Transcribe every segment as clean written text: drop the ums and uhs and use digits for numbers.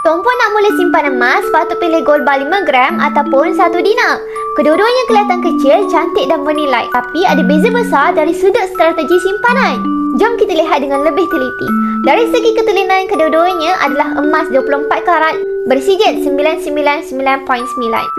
Tuan-puan nak mula simpan emas, patut pilih gold bar 5 gram ataupun 1 dinar. Kedua-duanya kelihatan kecil, cantik dan bernilai, tapi ada beza besar dari sudut strategi simpanan. Jom kita lihat dengan lebih teliti. Dari segi ketulinan, kedua-duanya adalah emas 24 karat bersijil 999.9.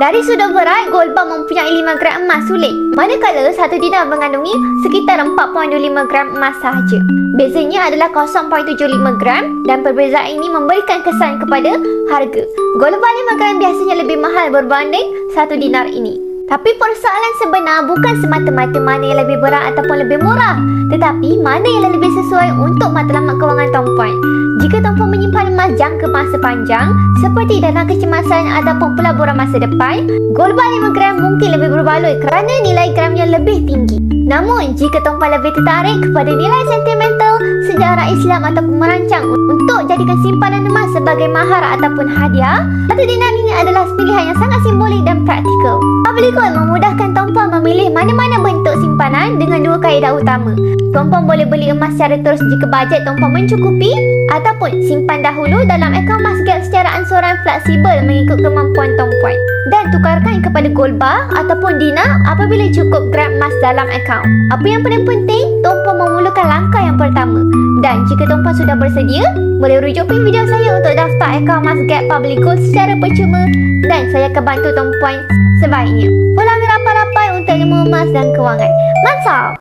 Dari sudut berat, gold bar mempunyai 5 gram emas sulit, manakala 1 dinar mengandungi sekitar 4.25 gram emas sahaja. Bezanya adalah 0.75 gram dan perbezaan ini memberikan kesan kepada harga. Gold bar 5 gram biasanya lebih mahal berbanding 1 dinar ini. Tapi persoalan sebenar bukan semata-mata mana yang lebih berat ataupun lebih murah, tetapi mana yang lebih sesuai untuk matlamat kewangan tuan-puan. Jika tuan-puan menyimpan emas jangka masa panjang seperti dana kecemasan ataupun pelaburan masa depan, gold bar 5 gram mungkin lebih berbaloi kerana nilai gramnya lebih tinggi. Namun, jika tuan-puan lebih tertarik kepada nilai sentimental, sejarah Islam ataupun merancang untuk jadikan simpanan emas sebagai mahar ataupun hadiah, 1 dinar ini adalah pilihan yang sangat simbolik dan praktikal. Public gold memudahkan tuan-puan memilih mana-mana bentuk simpanan dengan 2 kaedah utama. Tuan-puan boleh beli emas secara terus jika bajet tuan-puan mencukupi, ataupun simpan dahulu dalam akaun Masgap secara ansuran fleksibel mengikut kemampuan tuan-puan, dan tukarkan kepada gold bar ataupun dinar apabila cukup gram emas dalam akaun. Apa yang paling penting, tuan-puan memulakan langkah yang pertama. Dan jika tuan-puan sudah bersedia, boleh rujuk video saya untuk daftar akaun Masgap Public Gold secara percuma, dan saya akan bantu tuan-puan sebaiknya. Pulang rapat-rapat untuk ilmu emas dan kewangan. Mantap!